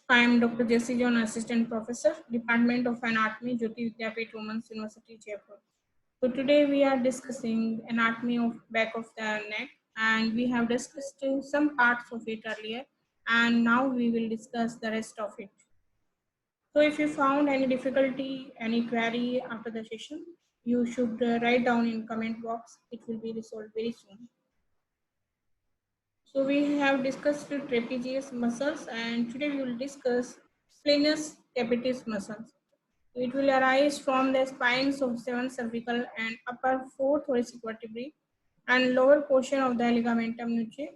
I am Dr. Jesse John, Assistant Professor, Department of Anatomy, Jyoti Vidyapeeth Women's University, Jaipur. So today we are discussing anatomy of back of the neck, and we have discussed some parts of it earlier, and now we will discuss the rest of it. So if you found any difficulty, any query after the session, you should write down in comment box. It will be resolved very soon. So we have discussed the trapezius muscles, and today we will discuss splenius capitis muscles. It will arise from the spines of 7 cervical and upper 4 thoracic vertebrae and lower portion of the ligamentum nuchae.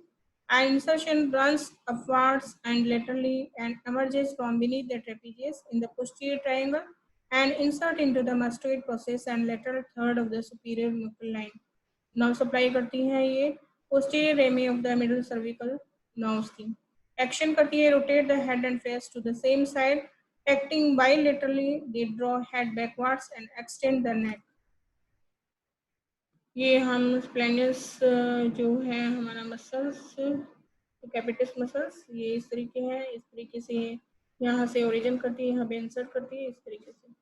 And insertion runs upwards and laterally and emerges from beneath the trapezius in the posterior triangle and insert into the mastoid process and lateral third of the superior nuchal line. Nerve supply करती हैं ये posterior rami of the middle cervical nerves की action करती है rotate the head and face to the same side acting bilaterally they draw head backwards and extend the neck ये हम स्प्लेनियस जो है हमारा मसल्स कैपिटस मसल्स ये इस तरीके हैं इस तरीके से यहाँ से ओरिजिन करती है यहाँ पे इंसर्ट करती है इस तरीके से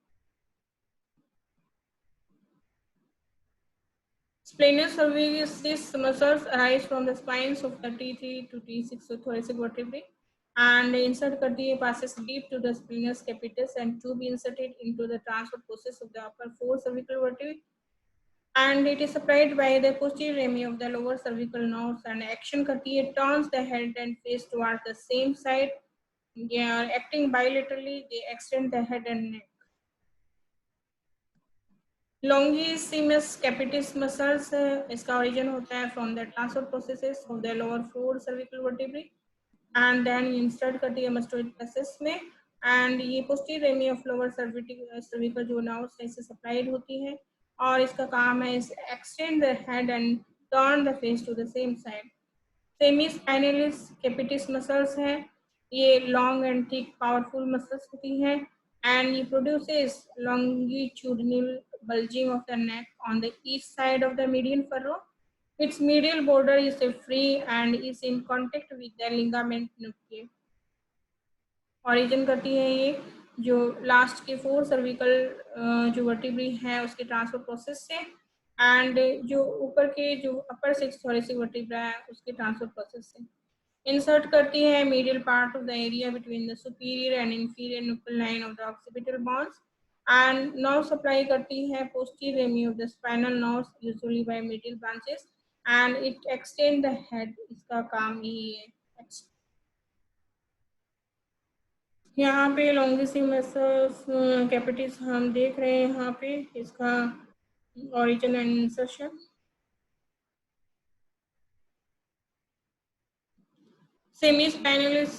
Splenius cervicis muscles arise from the spines of the T3 to T6 thoracic vertebrae and insert करती है passes deep to the splenius capitis and to be inserted into the transverse process of the upper 4 cervical vertebrae and it is supplied by the posterior rami of the lower cervical nerves and action करती है turns the head and face towards the same side. They are acting bilaterally. They extend the head and neck. Longissimus capitis muscles इसका origin होता है from the transfer processes of the lower 4 cervical vertebrae and then insert करती है mastoid process में and ये posterior rami of lower cervical जो nerves है इसे supplied होती है और इसका काम है इस extend the head and turn the face to the same side. Semispinalis capitis muscles है ये long and thick powerful muscles होती हैं and it produces longitudinal bulging of the neck on the east side of the median furrow. Its medial border is free and is in contact with the ligament nuclei. Origin करती है ये जो last के 4 cervical जो vertebrae है उसके transfer process से and जो ऊपर के जो अपर 6 थोरेसिक वर्टिब्रा है उसके ट्रांसफर प्रोसेस से इंसर्ट करती है medial part of the area between the superior and inferior nuchal line of the occipital bones and nerve supply करती है posterior rami of the spinal nerves usually by middle branches and it extend the head इसका काम यही है. यहाँ पे longissimus capitis हम देख रहे हैं यहाँ पे इसका origin and insertion. Semispinalis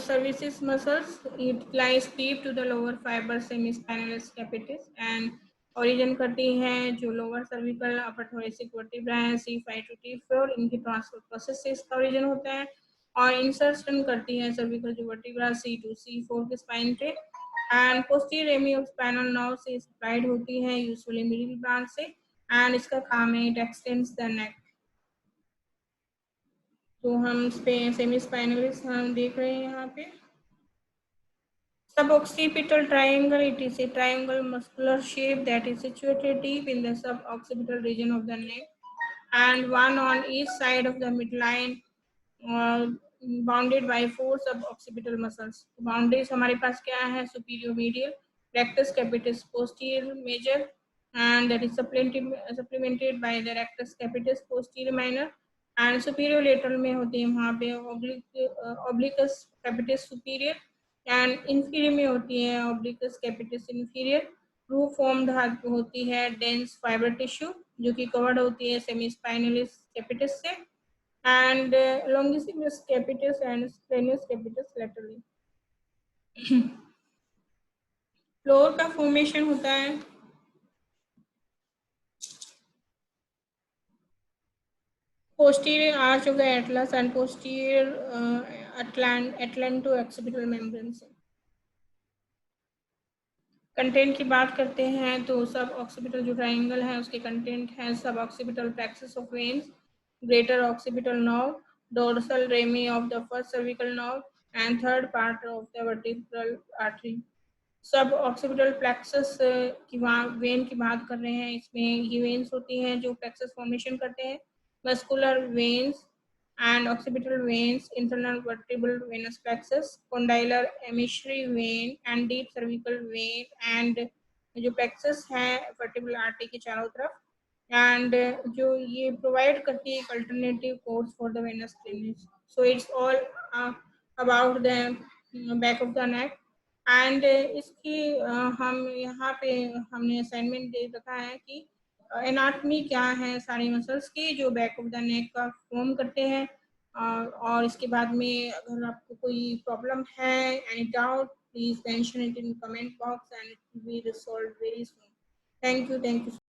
cervicis muscles, it lies deep to the lower fiber semispinalis capitis and origin करती है जो lower cervical upper thoracic vertebra है C5 to T4 इनकी transfer process से इसका origin होता है और insertion करती है cervical जो vertebra C to C4 के spine पे and posterior rami of spinal nerve से supplied होती है usually middle branch से and इसका काम है it extends the neck. तो हम सेमी स्पाइनलिस हम देख रहे हैं यहाँ पे suboccipital triangle. It is a triangle muscular shape that is situated deep in the suboccipital region of the neck and one on each side of the midline bounded by 4 suboccipital muscles. Boundaries हमारे पास क्या है superior medial, rectus capitis posterior major and that is supplemented by the rectus capitis posterior minor and superior lateral में होती है वहाँ पे obliquus capitis superior and inferior में होती है obliquus capitis inferior. True formed होती है dense fiber tissue जो कि covered होती है semispinalis capitis से and longissimus capitis and splenius capitis laterally. Floor का फॉर्मेशन होता है posterior arch of the atlas and posterior atlanto-occipital membrane से. कंटेंट की बात करते हैं तो सब ऑक्सीपिटल जो ट्राइंगल है उसके कंटेंट है suboccipital plexus of veins, greater occipital nerve, dorsal rami of the first cervical nerve and third part of the vertebral artery. Suboccipital plexus की वेन की बात कर रहे हैं। इसमें ये वेन्स होती हैं जो प्लेक्सस फॉर्मेशन करते हैं। Muscular veins and occipital veins, internal vertebral venous plexus, condylar emissary vein and deep cervical vein and जो प्लेक्सस है वर्टिब्रल आर्टरी के चारों तरफ, एंड जो ये प्रोवाइड करती है एक alternative course for the venous drainage. So it's all about the back of the neck. And इसकी हम यहाँ पे हमने असाइनमेंट दे रखा है कि एनाटमी क्या है सारी मसल्स की जो बैक ऑफ द नेक का फॉर्म करते हैं। और इसके बाद में अगर आपको कोई प्रॉब्लम है, any doubt, please mention it in comment box and it will be resolved very soon. Thank you